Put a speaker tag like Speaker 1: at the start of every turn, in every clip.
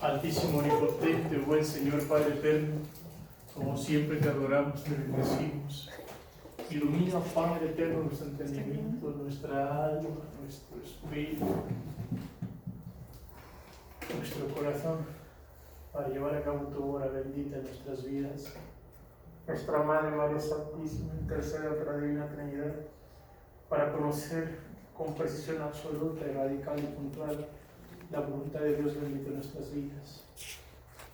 Speaker 1: Altísimo, omnipotente, buen Señor, Padre eterno, como siempre te adoramos, te bendecimos. Ilumina, Padre eterno, nuestro entendimiento, nuestra alma, nuestro espíritu, nuestro corazón, para llevar a cabo tu obra bendita en nuestras vidas. Nuestra Madre María Santísima, intercede ante la Divina Trinidad, para conocer con precisión absoluta y radical y puntual la voluntad de Dios bendita en nuestras vidas.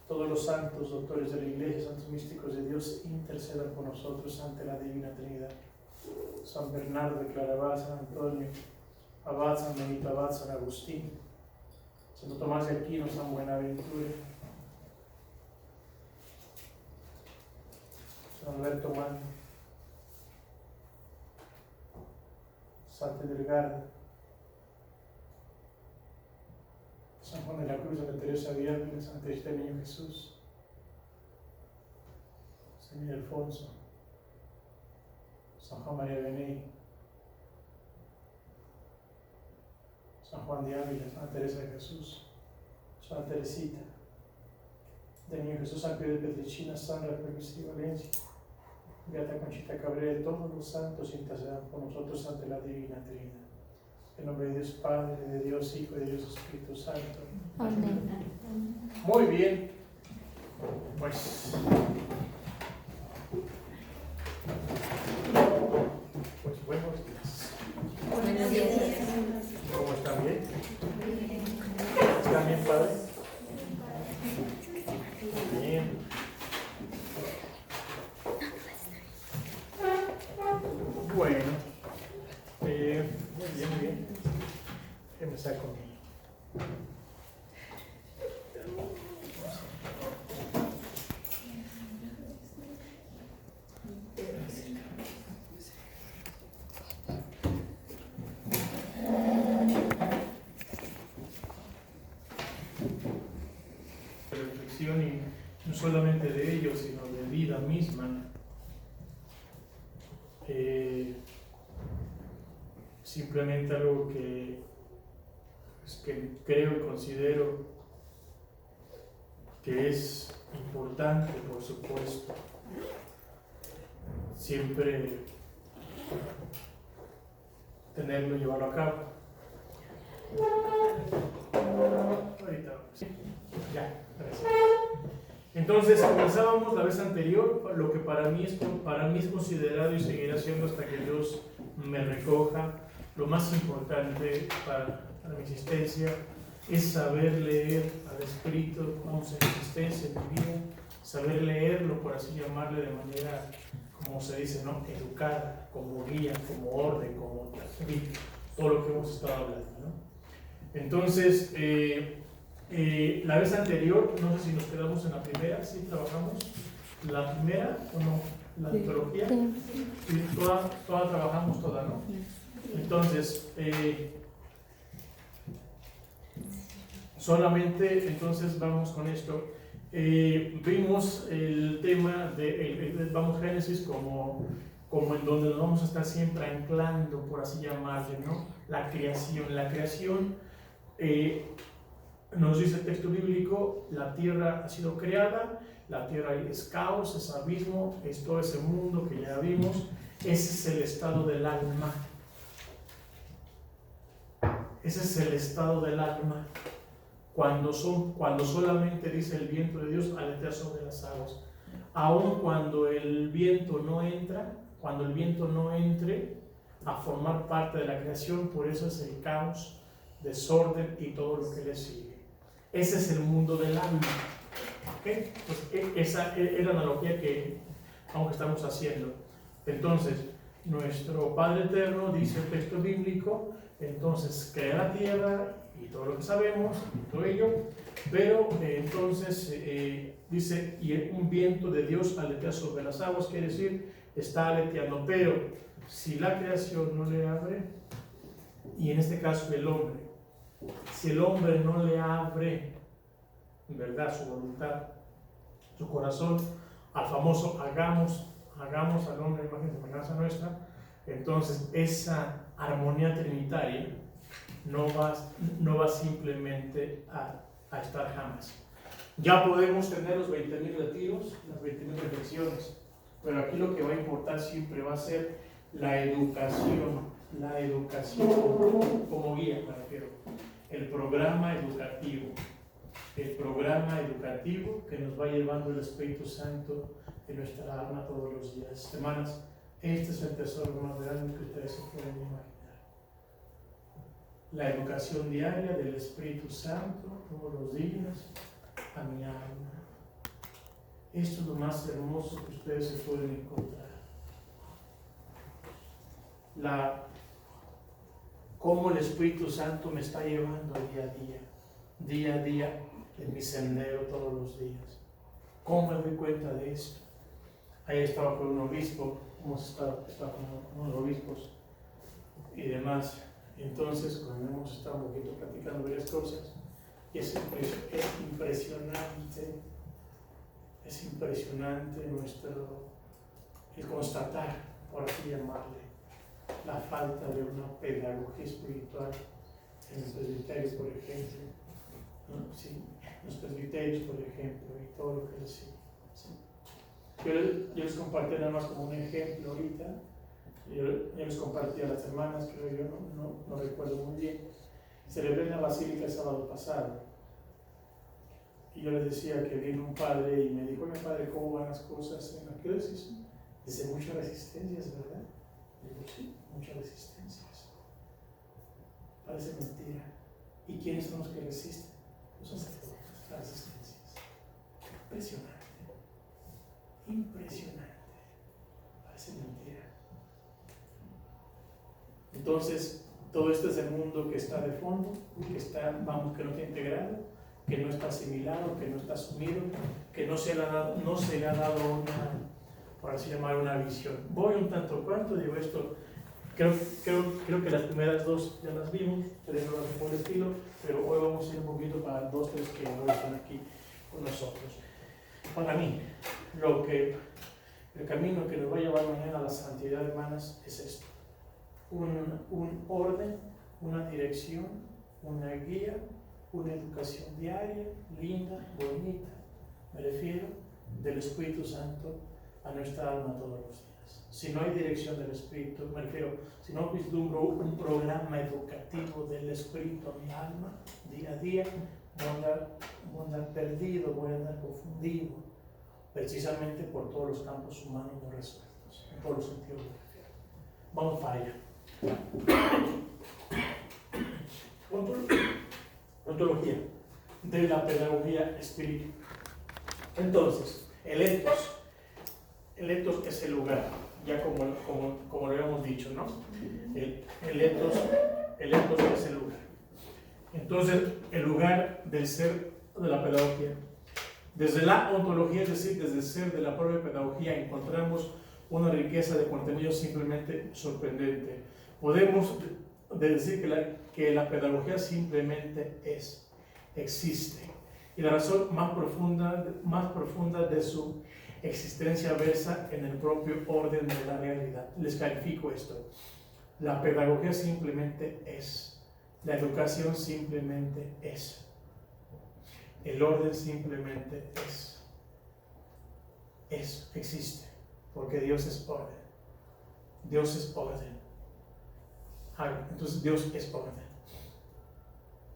Speaker 1: Todos los santos, doctores de la Iglesia, santos místicos de Dios, intercedan por nosotros ante la Divina Trinidad. San Bernardo de Claraval, San Antonio, Abad San Benito, Abad San Agustín, Santo Tomás de Aquino, San Buenaventura, San Alberto Magno, Santa Delgada, San Juan de la Cruz, Santa Teresa de Ávila, Santa Teresa del Niño Jesús, San Miguel Alfonso, San Juan María Beney, San Juan de Ávila, Santa Teresa de Jesús, Santa Teresita del Niño Jesús, San Pedro de Petricina, San Rafael de Valencia, Beata Conchita Cabrera, todos los santos intercedan por nosotros ante la Divina Trinidad. En nombre de Dios Padre, de Dios Hijo y de Dios Espíritu Santo.
Speaker 2: Amén.
Speaker 1: Muy bien. Pues buenos días.
Speaker 2: Buenos días.
Speaker 1: ¿Cómo están? ¿Bien? ¿Están bien, Padre? Bien. Bueno. Muy bien. Me saco mi... reflexión, y no solamente de ellos, sino de vida misma. Simplemente algo que creo y considero que es importante, por supuesto, siempre tenerlo y llevarlo a cabo. Ahorita vamos. Ya, gracias. Entonces, comenzábamos la vez anterior lo que para mí es considerado y seguirá siendo hasta que Dios me recoja. Lo más importante para mi existencia es saber leer al Espíritu con su existencia en mi vida, saber leerlo, por así llamarle, de manera, como se dice, ¿no?, educada, como guía, como orden, como todo lo que hemos estado hablando, ¿no? Entonces, la vez anterior, no sé si nos quedamos en la primera, ¿sí trabajamos la primera o no? La antología, sí, toda trabajamos toda, ¿no? Entonces, solamente entonces vamos con esto. Vimos el tema vamos Génesis como en donde nos vamos a estar siempre anclando, por así llamarle, ¿no? La creación, nos dice el texto bíblico, la tierra ha sido creada, la tierra es caos, es abismo, es todo ese mundo que ya vimos. Ese es el estado del alma. Ese es el estado del alma. Cuando solamente dice el viento de Dios aletea sobre las aguas. Aun cuando el viento no entre a formar parte de la creación, por eso es el caos, desorden y todo lo que le sigue. Ese es el mundo del alma. ¿Okay? Pues esa era la analogía que estamos haciendo. Entonces, nuestro Padre Eterno, dice el texto bíblico, entonces crea la tierra y todo lo que sabemos, y todo ello, pero entonces dice, y un viento de Dios aletea sobre las aguas, quiere decir, está aleteando, pero si la creación no le abre, y en este caso el hombre, si el hombre no le abre, en verdad, su voluntad, su corazón, al famoso hagamos al hombre a imagen y semejanza nuestra, entonces esa armonía trinitaria no va simplemente a estar jamás. Ya podemos tener los 20.000 retiros, las 20.000 reflexiones, pero aquí lo que va a importar siempre va a ser la educación como guía, me refiero, el programa educativo que nos va llevando el Espíritu Santo en nuestra alma todos los días. Hermanas, este es el tesoro más grande que ustedes se pueden imaginar. La educación diaria del Espíritu Santo todos los días a mi alma. Esto es lo más hermoso que ustedes se pueden encontrar. Cómo el Espíritu Santo me está llevando día a día en mi sendero todos los días. ¿Cómo me doy cuenta de esto? Ayer estaba con un obispo, hemos estado con unos obispos y demás. Entonces, cuando hemos estado un poquito platicando varias cosas, es impresionante el constatar, por así llamarle, la falta de una pedagogía espiritual en los presbiterios, por ejemplo, ¿no? Sí, los presbiterios, por ejemplo, y todo lo que les sigue. ¿Sí? Yo les compartí nada más como un ejemplo ahorita. Yo les compartí a las hermanas, creo yo, no recuerdo muy bien. Celebré en la Basílica el sábado pasado. Y yo les decía que vino un padre y me dijo: oye, padre, ¿cómo van las cosas en la diócesis? Dice: muchas resistencias, ¿verdad? Digo: sí, muchas resistencias. Parece mentira. ¿Y quiénes son los que resisten? Los sacerdotes, las resistencias. Impresionante. Parece mentira. Entonces, todo esto es el mundo que está de fondo, que no está integrado, que no está asimilado, que no está asumido, que no se le ha dado una, por así llamar, una visión. Voy un tanto cuanto, digo esto, creo que las primeras dos ya las vimos, tres no las por el estilo, pero hoy vamos a ir un poquito para dos, tres que hoy están aquí con nosotros. Para mí, el camino que nos va a llevar mañana a la santidad, hermanas, es esto: un orden, una dirección, una guía, una educación diaria, linda, bonita. Me refiero del Espíritu Santo a nuestra alma todos los días. Si no hay dirección del Espíritu, me refiero, si no vislumbro un programa educativo del Espíritu a mi alma, día a día, voy a andar perdido, voy a andar confundido, precisamente por todos los campos humanos no resueltos, en todos los sentidos me refiero. Vamos para allá. Ontología de la pedagogía espiritual. Entonces, el etos es el lugar, ya como lo habíamos dicho, ¿no? El etos es el lugar. Entonces, el lugar del ser de la pedagogía. Desde la ontología, es decir, desde el ser de la propia pedagogía, encontramos una riqueza de contenido simplemente sorprendente. Podemos decir que la pedagogía simplemente existe. Y la razón más profunda de su existencia versa en el propio orden de la realidad. Les califico esto: la pedagogía simplemente es, la educación simplemente es, el orden simplemente existe, porque Dios es orden. Dios es orden. Entonces Dios es orden.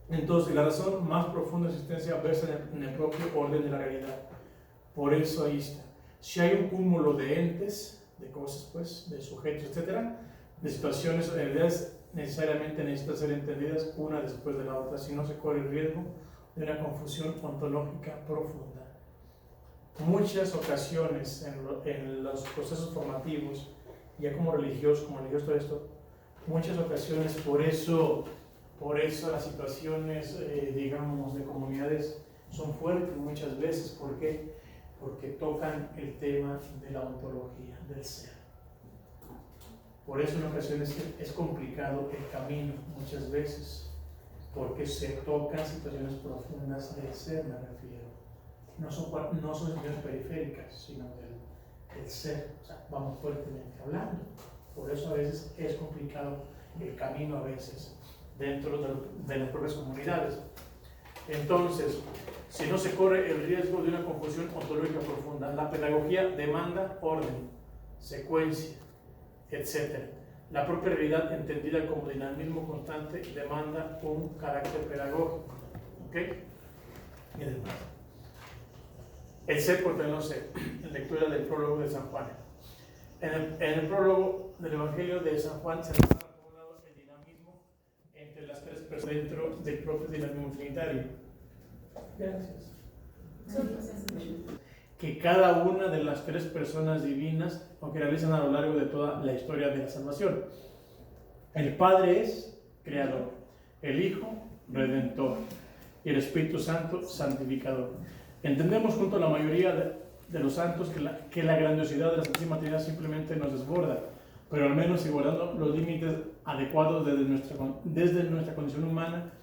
Speaker 1: Entonces, la razón más profunda de existencia versa en el propio orden de la realidad. Por eso ahí está. Si hay un cúmulo de entes, de cosas, pues, de sujetos, etcétera, de situaciones o realidades, necesariamente necesitan ser entendidas una después de la otra, si no se corre el riesgo de una confusión ontológica profunda. Muchas ocasiones en los procesos formativos, ya como religiosos todo esto, muchas ocasiones, por eso las situaciones, digamos, de comunidades son fuertes muchas veces. ¿Por qué? Porque tocan el tema de la ontología, del ser. Por eso en ocasiones es complicado el camino muchas veces, porque se tocan situaciones profundas del ser, me refiero. No son situaciones periféricas, sino del ser. O sea, vamos fuertemente hablando. Por eso a veces es complicado el camino, a veces, dentro de las propias comunidades. Entonces, si no se corre el riesgo de una confusión ontológica profunda, la pedagogía demanda orden, secuencia, etc. La propia realidad entendida como dinamismo constante demanda un carácter pedagógico. ¿Ok? Y demás. El ser contra el no ser, en lectura del prólogo de San Juan. En el prólogo del Evangelio de San Juan se nos ha acomodado el dinamismo entre las tres personas dentro del propio dinamismo trinitario. Gracias. Que cada una de las tres personas divinas o que realizan a lo largo de toda la historia de la salvación. El Padre es creador, el Hijo redentor y el Espíritu Santo santificador. Entendemos junto a la mayoría de los santos que la grandiosidad de la Santísima Trinidad simplemente nos desborda, pero al menos si guardando los límites adecuados desde nuestra condición humana,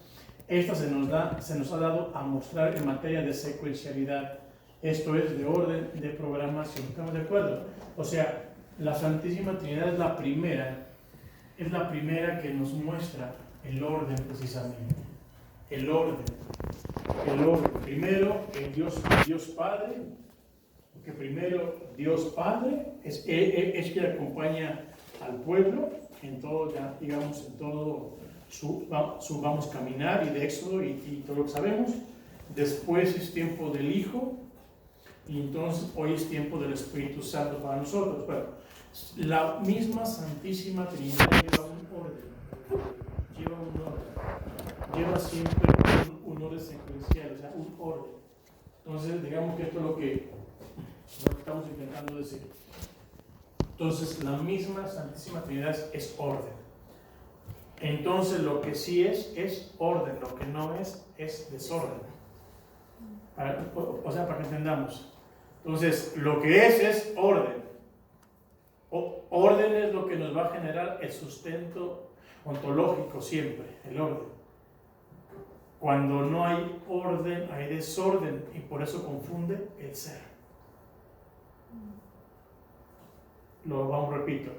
Speaker 1: esta se nos ha dado a mostrar en materia de secuencialidad, esto es, de orden, de programación. ¿Estamos de acuerdo? O sea, la Santísima Trinidad es la primera que nos muestra el orden precisamente. El orden. Primero, el Dios Padre, porque primero Dios Padre es quien acompaña al pueblo en todo, digamos, en todo su vamos caminar y de Éxodo y todo lo que sabemos. Después es tiempo del Hijo y entonces hoy es tiempo del Espíritu Santo para nosotros. Bueno, la misma Santísima Trinidad lleva un orden, lleva siempre un orden secuencial, o sea, un orden. Entonces, digamos que esto es lo que estamos intentando decir. Entonces, la misma Santísima Trinidad es orden. Entonces, lo que sí es orden, lo que no es desorden. Para que entendamos. Entonces, lo que es orden. Orden es lo que nos va a generar el sustento ontológico siempre, el orden. Cuando no hay orden, hay desorden y por eso confunde el ser. Repito.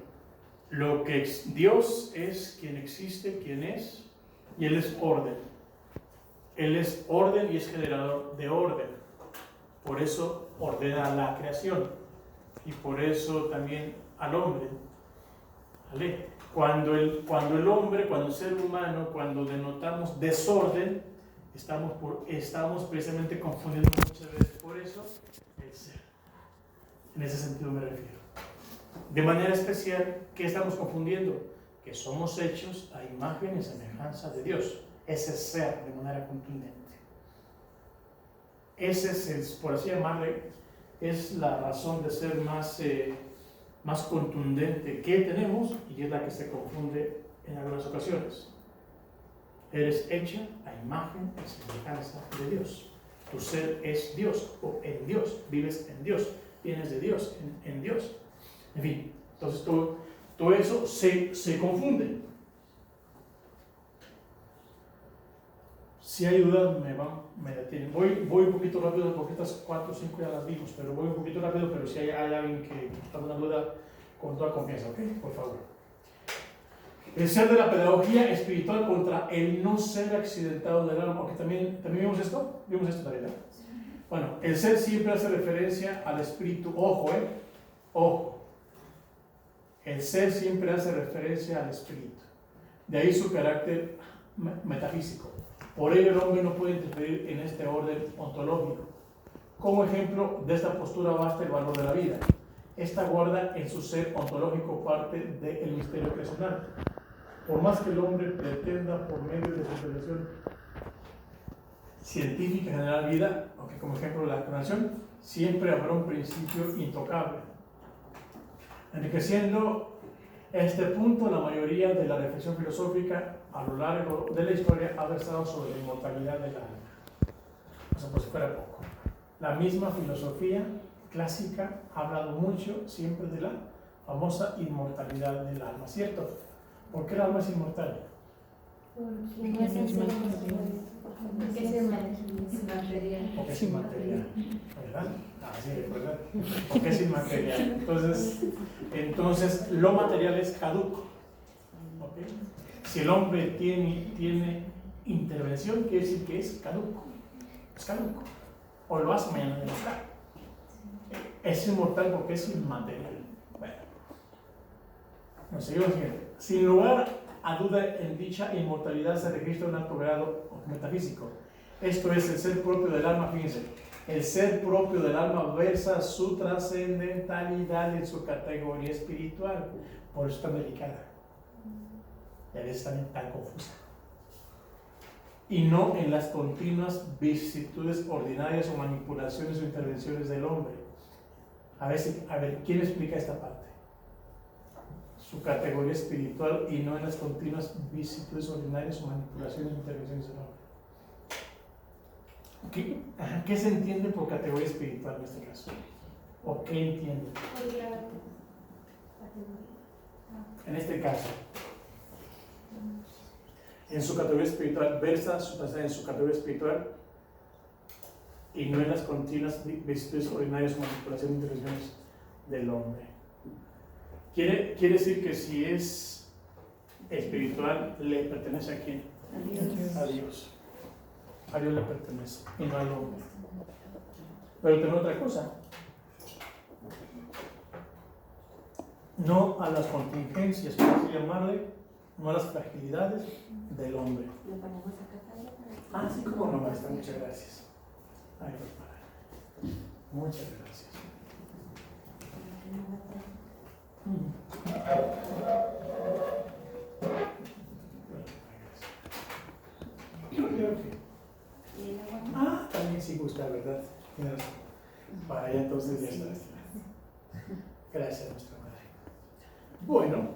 Speaker 1: Lo que Dios es quien existe, quien es, y Él es orden. Él es orden y es generador de orden. Por eso ordena la creación y por eso también al hombre. ¿Vale? Cuando el hombre, cuando el ser humano, cuando denotamos desorden, estamos precisamente confundiendo muchas veces por eso el ser. En ese sentido me refiero. De manera especial, ¿qué estamos confundiendo? Que somos hechos a imagen y semejanza de Dios. Ese ser de manera contundente. Ese es, por así llamarle, es la razón de ser más contundente que tenemos y es la que se confunde en algunas ocasiones. Eres hecha a imagen y semejanza de Dios. Tu ser es Dios o en Dios, vives en Dios, vienes de Dios, en Dios. En fin, entonces todo eso se confunde. Si hay dudas, me detienen. Voy un poquito rápido porque estas 4 o 5 ya las vimos, pero voy un poquito rápido, pero si hay alguien que está dando una duda, con toda confianza, ¿ok? Por favor. El ser de la pedagogía espiritual contra el no ser accidentado del alma. ¿Ok? ¿También vimos esto? Vimos esto también, ¿no? Bueno, el ser siempre hace referencia al espíritu. Ojo, ojo. El ser siempre hace referencia al espíritu. De ahí su carácter metafísico. Por ello el hombre no puede interferir en este orden ontológico. Como ejemplo de esta postura basta el valor de la vida. Esta guarda en su ser ontológico parte del misterio creacional. Por más que el hombre pretenda por medio de su intervención científica generar vida, aunque como ejemplo de la creación, siempre habrá un principio intocable. Enriqueciendo este punto, la mayoría de la reflexión filosófica a lo largo de la historia ha versado sobre la inmortalidad del alma. O sea, por si fuera poco. La misma filosofía clásica ha hablado mucho siempre de la famosa inmortalidad del alma, ¿cierto? ¿Por qué el alma es inmortal?
Speaker 2: Porque es inmaterial.
Speaker 1: Porque es inmaterial, ¿verdad? Sí, ¿verdad? Porque es inmaterial. Entonces lo material es caduco. ¿Okay? Si el hombre tiene intervención quiere decir que es caduco. Es caduco. O lo hace mañana de estar. Es inmortal porque es inmaterial. Bueno, nos seguimos viendo. Sin lugar a duda, en dicha inmortalidad se registra un alto grado metafísico. Esto es el ser propio del alma, fíjense. El ser propio del alma versa su trascendentalidad en su categoría espiritual. Por eso es tan delicada. Y a veces también tan confusa. Y no en las continuas vicisitudes ordinarias o manipulaciones o intervenciones del hombre. A ver, ¿quién explica esta parte? Su categoría espiritual y no en las continuas vicisitudes ordinarias o manipulaciones o intervenciones del hombre. ¿Qué se entiende por categoría espiritual en este caso? ¿O qué entiende? En este caso, en su categoría espiritual, versa en su categoría espiritual y no en las continuas vicisitudes ordinarias o manipulaciones e intervenciones del hombre. Quiere decir que si es espiritual, ¿le pertenece a quién? A Dios. A Dios le pertenece y no al hombre. Pero tengo otra cosa. No a las contingencias, por así llamarle, no a las fragilidades del hombre. Ah, sí, como no, maestra, muchas gracias. Ay, muchas gracias. Ah, también sí gusta, ¿verdad? Para allá entonces ya está. Gracias, nuestra madre. Bueno,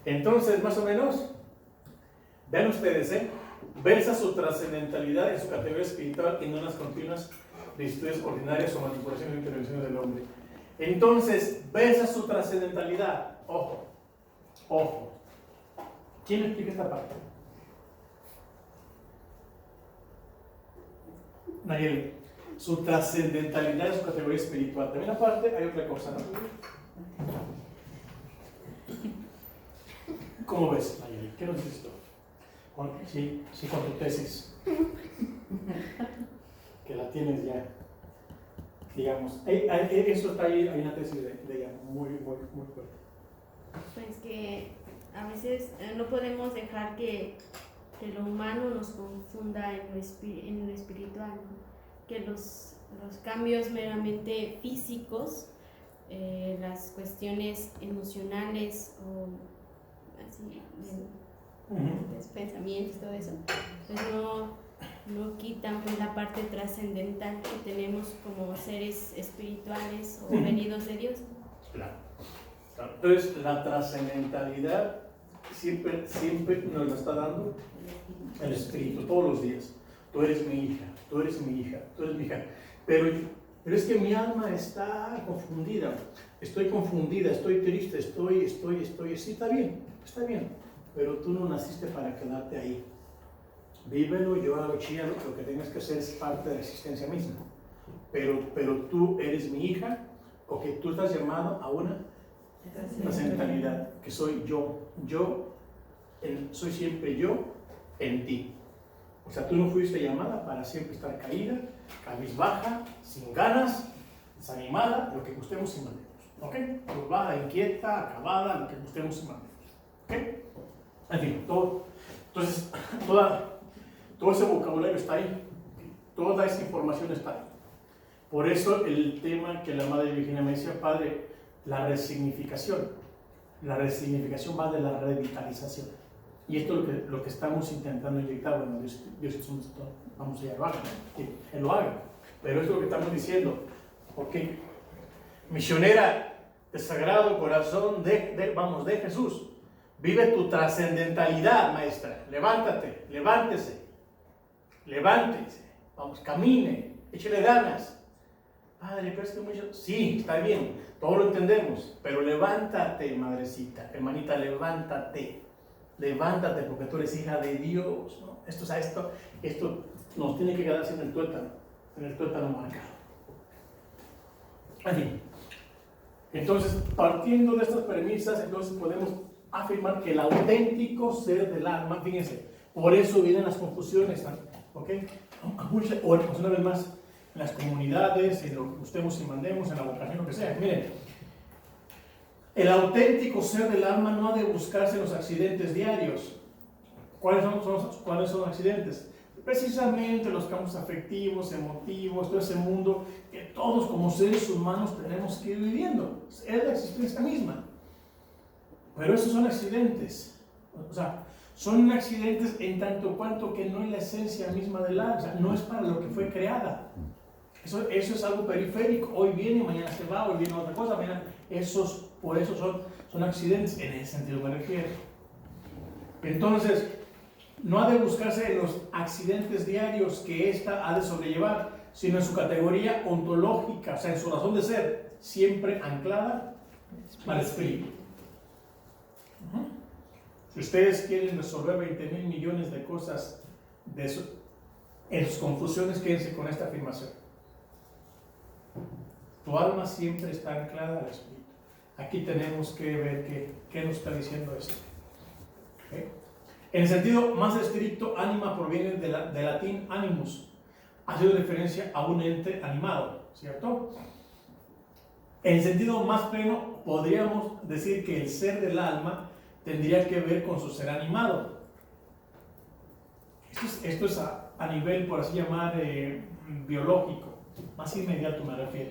Speaker 1: entonces más o menos, vean ustedes, versa su trascendentalidad en su categoría espiritual y no en las continuas virtudes ordinarias o manipulaciones e intervenciones del hombre. Entonces, versa su trascendentalidad. Ojo, ojo. ¿Quién explica esta parte? Nayeli. Su trascendentalidad en su categoría espiritual. También aparte hay otra cosa, ¿no? ¿Cómo ves, Nayeli? ¿Qué nos dices tú? Sí, con tu tesis. Que la tienes ya. Digamos, eso está ahí, hay una tesis de ella muy fuerte.
Speaker 3: Pues que a veces no podemos dejar que lo humano nos confunda en lo espiritual, ¿no? Que los cambios meramente físicos, las cuestiones emocionales o así, los pensamientos, todo eso, pues no quitan pues la parte trascendental que tenemos como seres espirituales o venidos de Dios.
Speaker 1: Claro. Entonces, la trascendentalidad siempre nos lo está dando el Espíritu, todos los días. Tú eres mi hija, tú eres mi hija, tú eres mi hija. Pero es que mi alma está confundida. Estoy confundida, estoy triste, estoy. Sí, está bien. Pero tú no naciste para quedarte ahí. Vívelo, llóralo, chíalo, lo que tengas que hacer es parte de la existencia misma. Pero tú eres mi hija, o que tú estás llamado a una trascendentalidad, que soy yo. Soy siempre yo en ti. O sea, tú no fuiste llamada para siempre estar caída, cabizbaja, sin ganas, desanimada, lo que gustemos y mandemos. ¿Ok? Turbada, inquieta, acabada, lo que gustemos y mandemos. ¿Ok? En fin, entonces, todo ese vocabulario está ahí. Toda esa información está ahí. Por eso el tema que la Madre Virginia me decía, Padre, la resignificación. La resignificación va de la revitalización. Y esto es lo que estamos intentando inyectar. Bueno, Dios vamos a llevarlo, ¿no? Que Él lo haga. Pero es lo que estamos diciendo. Ok, misionera del Sagrado Corazón de Jesús. Vive tu trascendentalidad, maestra. Levántese. Vamos, camine, échele ganas. Padre, pero es que mucho. Sí, está bien, todo lo entendemos. Pero levántate, madrecita, hermanita, levántate, porque tú eres hija de Dios, ¿no? Esto nos tiene que quedarse en el tuétano marcado. Así. Entonces, partiendo de estas premisas, entonces podemos afirmar que el auténtico ser del alma, fíjense, Por eso vienen las confusiones, ¿ok? Una vez más, en las comunidades, en lo que gustemos y mandemos, en la vocación, lo que sea. Miren, el auténtico ser del alma no ha de buscarse en los accidentes diarios. ¿Cuáles son los accidentes? Precisamente los campos afectivos, emotivos, todo ese mundo que todos como seres humanos tenemos que ir viviendo. Es la existencia misma. Pero esos son accidentes. O sea, son accidentes en tanto cuanto que no es la esencia misma del alma. O sea, no es para lo que fue creada. Eso es algo periférico. Hoy viene, mañana se va, hoy viene otra cosa, mañana. Por eso son accidentes. En ese sentido me refiero. Entonces, no ha de buscarse en los accidentes diarios que ésta ha de sobrellevar, sino en su categoría ontológica, o sea, en su razón de ser, siempre anclada al espíritu. Si ustedes quieren resolver 20,000 millones de cosas en sus confusiones, quédense con esta afirmación. Tu alma siempre está anclada al espíritu. Aquí tenemos que ver qué nos está diciendo esto. ¿Okay? En el sentido más estricto, ánima proviene del latín animus, haciendo referencia a un ente animado, ¿cierto? En el sentido más pleno, podríamos decir que el ser del alma tendría que ver con su ser animado. Esto es a nivel, por así llamar, biológico, más inmediato me refiero.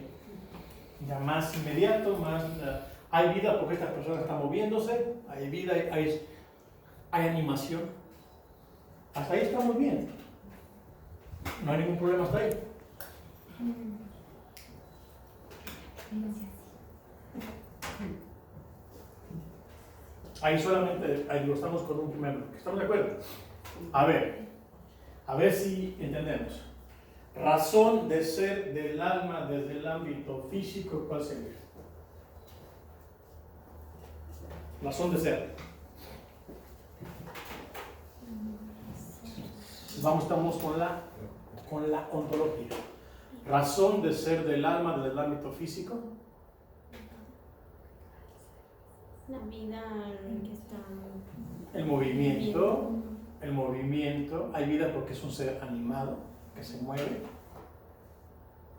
Speaker 1: Ya más inmediato, hay vida porque esta persona está moviéndose, hay vida, hay animación. Hasta ahí está muy bien. No hay ningún problema hasta ahí. Ahí solamente estamos con un primer bloque. ¿Estamos de acuerdo? A ver si entendemos. Razón de ser del alma desde el ámbito físico, ¿cuál sería? Razón de ser. Estamos con la ontología. Razón de ser del alma desde el ámbito físico.
Speaker 3: La vida que está...
Speaker 1: El movimiento. Hay vida porque es un ser animado que se mueve.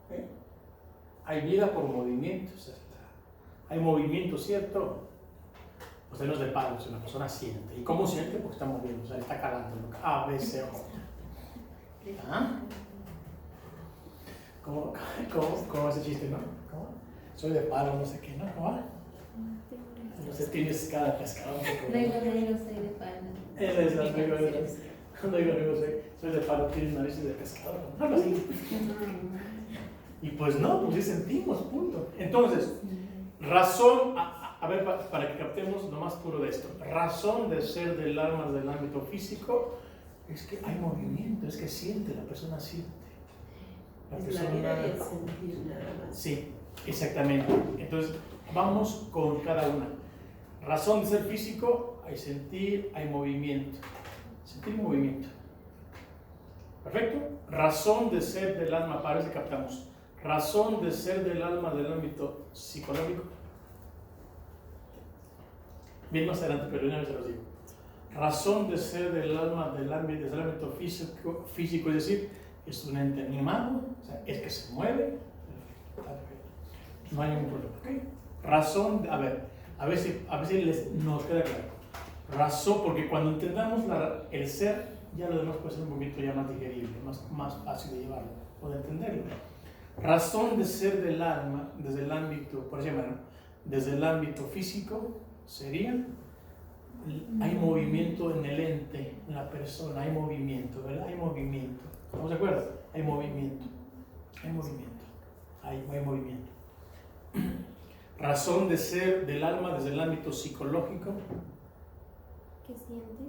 Speaker 1: ¿Okay? Hay vida por movimiento. Hay movimiento, ¿cierto? Usted no es de palo, si una persona siente. ¿Y cómo siente? Porque está moviendo, o sea, está calando. A, B, C, O. ¿Ah? ¿Cómo ese chiste, no? ¿Cómo? Soy de palo, no sé qué, ¿no? ¿Cómo? No sé, tienes cada pescado.
Speaker 2: Luego soy de palo.
Speaker 1: Cuando digo soy de palo, tienes narices de pescado. No lo sé. Y pues no, pues sí sentimos, punto. Entonces, razón, a ver, para que captemos lo más puro de esto. Razón de ser del alma del ámbito físico es que hay movimiento, es que siente, la persona siente.
Speaker 4: Es la vida y el sentir nada más.
Speaker 1: Sí, exactamente. Entonces, vamos con cada una. Razón de ser físico, hay sentir, hay movimiento. Sentir y movimiento. ¿Perfecto? Razón de ser del alma, para ver si captamos. Razón de ser del alma del ámbito psicológico. Bien más adelante, pero una vez se los digo. Razón de ser del alma del ámbito físico, es decir, es un ente animado, o sea, es que se mueve. No hay ningún problema. ¿Okay? Razón, a ver si nos queda claro. Razón, porque cuando entendamos el ser, ya lo demás puede ser un poquito ya más digerible, más fácil de llevarlo o de entenderlo. Razón de ser del alma desde el ámbito, por ejemplo, desde el ámbito físico sería, hay movimiento en el ente, en la persona, hay movimiento, ¿verdad? Hay movimiento. ¿Estamos de acuerdo? Hay movimiento. Hay movimiento. Razón de ser del alma desde el ámbito psicológico.
Speaker 3: ¿Qué siente?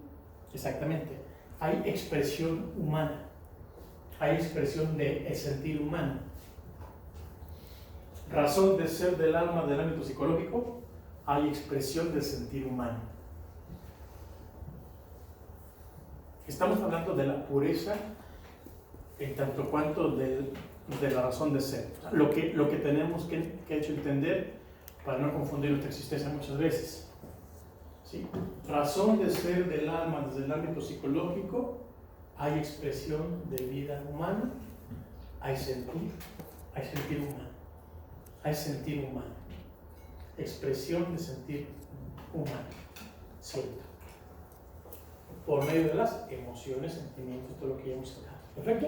Speaker 1: Exactamente. Hay expresión humana. Hay expresión del sentir humano. Razón de ser del alma del ámbito psicológico. Hay expresión del sentir humano. Estamos hablando de la pureza en tanto cuanto de la razón de ser. Lo que tenemos que hecho entender para no confundir nuestra existencia muchas veces. ¿sí? Razón de ser del alma desde el ámbito psicológico, hay expresión de vida humana, hay sentir humano, hay sentir humano, expresión de sentir humano, siento, por medio de las emociones, sentimientos, todo lo que ya hemos hablado. ¿Perfecto?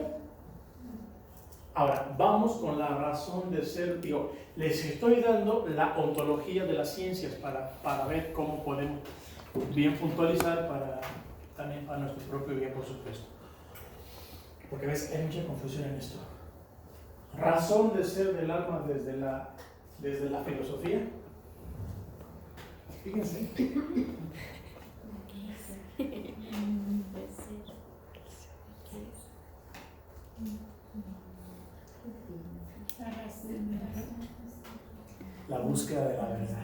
Speaker 1: Ahora, vamos con la razón de ser. Digo, les estoy dando la ontología de las ciencias para ver cómo podemos bien puntualizar también para nuestro propio bien, por supuesto. Porque ves, hay mucha confusión en esto. Razón de ser del alma desde la filosofía. Fíjense. La búsqueda de la verdad.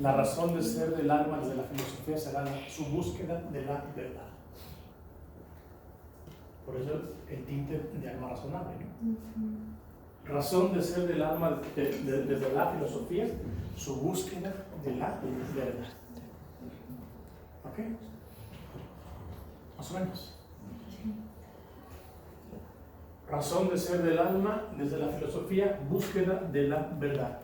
Speaker 1: La razón de ser del alma desde la filosofía será su búsqueda de la verdad. Por eso el tinte de alma razonable, ¿no? Razón de ser del alma desde la filosofía, su búsqueda de la verdad. ¿Ok? Más o menos. Razón de ser del alma desde la filosofía, búsqueda de la verdad.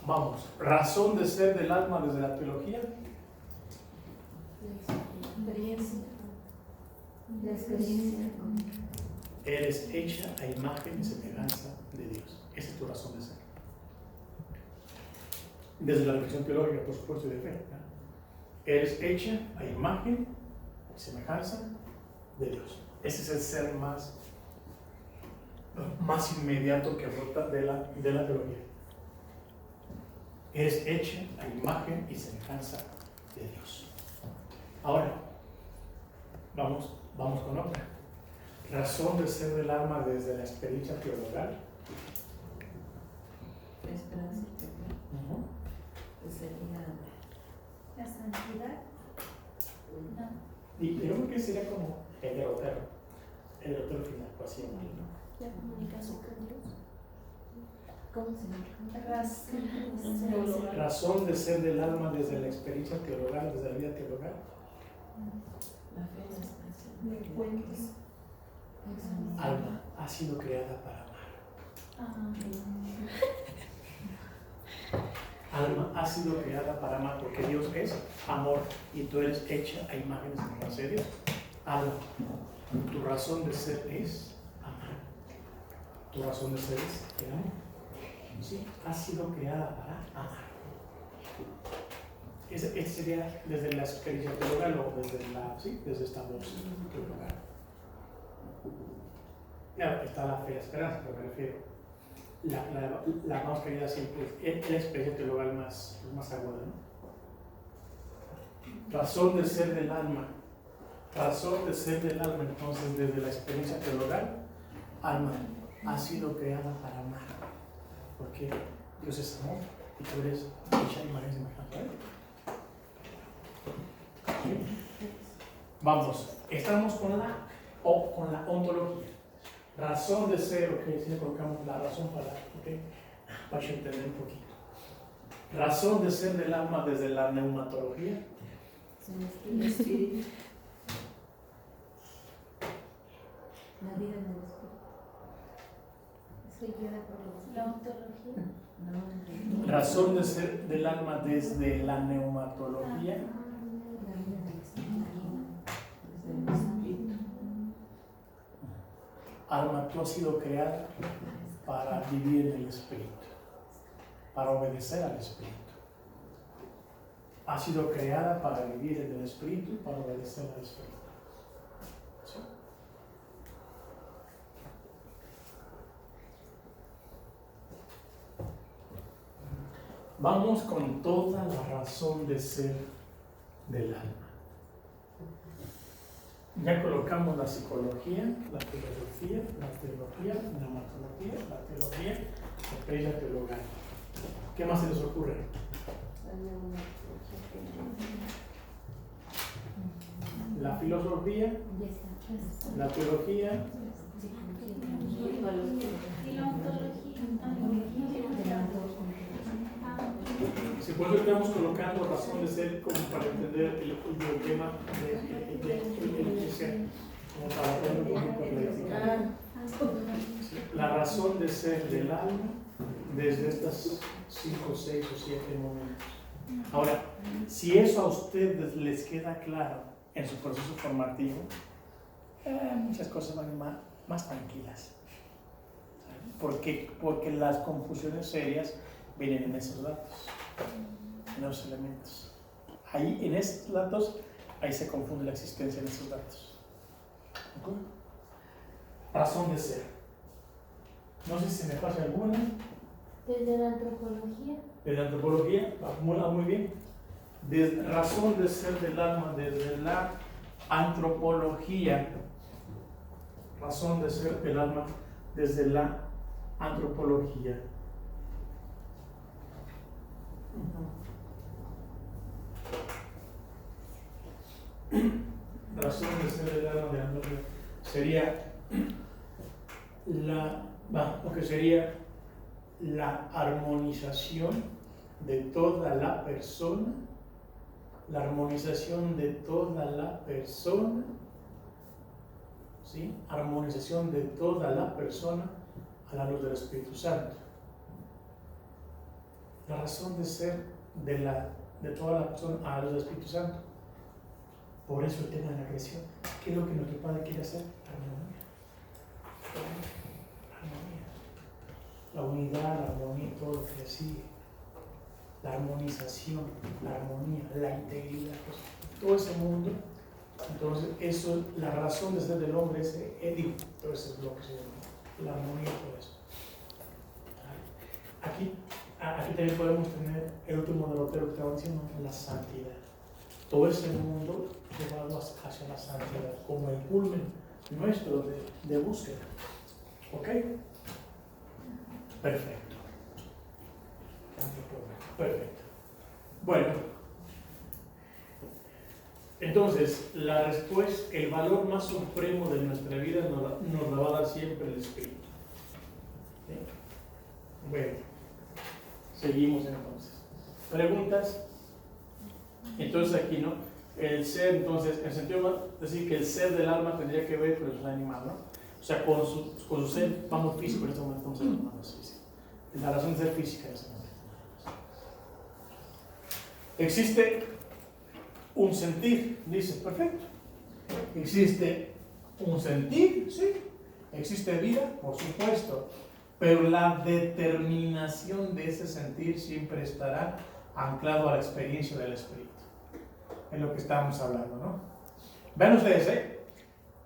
Speaker 1: Vamos, razón de ser del alma desde la teología.
Speaker 2: La experiencia.
Speaker 1: Eres hecha a imagen y semejanza de Dios. Esa es tu razón de ser. Desde la reflexión teológica, por supuesto, y de fe, ¿no? Eres hecha a imagen y semejanza de Dios. Ese es el ser más inmediato que brota de la teología. Eres hecha a imagen y semejanza de Dios. Ahora, vamos con otra. Razón de ser del alma desde la experiencia teologal.
Speaker 4: La esperanza eterna. Sería
Speaker 2: La santidad.
Speaker 1: Y yo creo que sería como el derrotero final, por así llamarlo, ¿no?
Speaker 3: La comunicación con Dios.
Speaker 2: ¿Cómo se llama?
Speaker 1: Razón de ser del alma desde la experiencia teologal, desde la vida teologal.
Speaker 4: la fe, la esperanza.
Speaker 2: Cuentos.
Speaker 1: Alma ha sido creada para amar. Alma ha sido creada para amar porque Dios es amor y tú eres hecha a imagen y semejanza de Dios. Alma, tu razón de ser es amar. Tu razón de ser es el amor. Sí, ha sido creada para amar. Ese sería desde la experiencia teologal o desde esta voz teologal. Claro, está la fe y la esperanza, pero me refiero. La más querida siempre es la experiencia teologal más aguda, ¿no? Razón de ser del alma. Razón de ser del alma, entonces, desde la experiencia teologal, alma ha sido creada para amar. Porque Dios es amor y tú eres hecha imagen y semejanza de Él. Vamos, estamos con la ontología. Razón de ser, ok, si le colocamos la razón para entender un poquito. Razón de ser del alma desde la neumatología.
Speaker 4: El espíritu.
Speaker 2: La vida en el espíritu. Soy guiada por la ontología.
Speaker 4: No.
Speaker 1: Razón de ser del alma desde la neumatología.
Speaker 2: La vida en el espíritu.
Speaker 4: Desde el espíritu.
Speaker 1: Alma, tú has sido creada para vivir en el Espíritu, para obedecer al Espíritu. Has sido creada para vivir en el Espíritu, para obedecer al Espíritu. ¿Sí? Vamos con toda la razón de ser del alma. Ya colocamos la psicología, la filosofía, la teología, la neumatología, la teología, la experiencia teologal. ¿Qué más se les ocurre? La filosofía,
Speaker 2: Ya está.
Speaker 1: la teología,
Speaker 2: Y la ontología.
Speaker 1: sí, Si por eso estamos colocando razón de ser como para entender el tema de ser, como para ponerlo un poquito clarificado. La razón de ser del alma desde estas 5, 6 o 7 momentos. Ahora, si eso a ustedes les queda claro en su proceso formativo, muchas cosas van más tranquilas. Porque las confusiones serias vienen en esos datos, en los elementos. Ahí, en esos datos, ahí se confunde la existencia de esos datos. ¿Okay? Razón de ser. No sé si me pasa alguna.
Speaker 2: Desde la antropología.
Speaker 1: Desde la antropología, muy bien. Razón de ser del alma desde la antropología. Razón de ser del alma desde la antropología. Razón de ser del alma de la antropología sería la armonización de toda la persona, la armonización de toda la persona, ¿sí? Armonización de toda la persona a la luz del Espíritu Santo. La razón de ser de toda la persona a la luz del Espíritu Santo. Por eso el tema de la creación. ¿Qué es lo que nuestro Padre quiere hacer? La unidad, la armonía, todo lo que sigue. La armonización, la armonía, la integridad, pues, todo ese mundo. Entonces, eso, la razón de ser del hombre es todo ese bloque, la armonía, todo eso. Aquí también podemos tener el último derrotero que estaba diciendo, la santidad. Todo ese mundo llevado hacia la santidad, como el culmen nuestro de búsqueda. ¿Ok? Perfecto. Perfecto. Bueno, entonces, la respuesta, el valor más supremo de nuestra vida nos la va a dar siempre el Espíritu. ¿Sí? Bueno, seguimos entonces. ¿Preguntas? Entonces aquí, ¿no? El ser, entonces, en sentido de decir que el ser del alma tendría que ver con el animal, ¿no? O sea, con su ser, vamos, físico, en este momento estamos hablando más físico. La razón de ser física en este momento. Existe un sentir, dices, perfecto. Existe un sentir, sí. Existe vida, por supuesto. Pero la determinación de ese sentir siempre estará anclado a la experiencia del Espíritu. Es lo que estamos hablando, ¿no? Vean ustedes,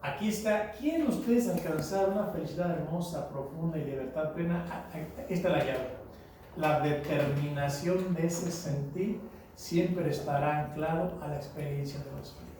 Speaker 1: aquí está. ¿Quieren ustedes alcanzar una felicidad hermosa, profunda y libertad plena? Esta es la llave. La determinación de ese sentir siempre estará anclado a la experiencia del Espíritu.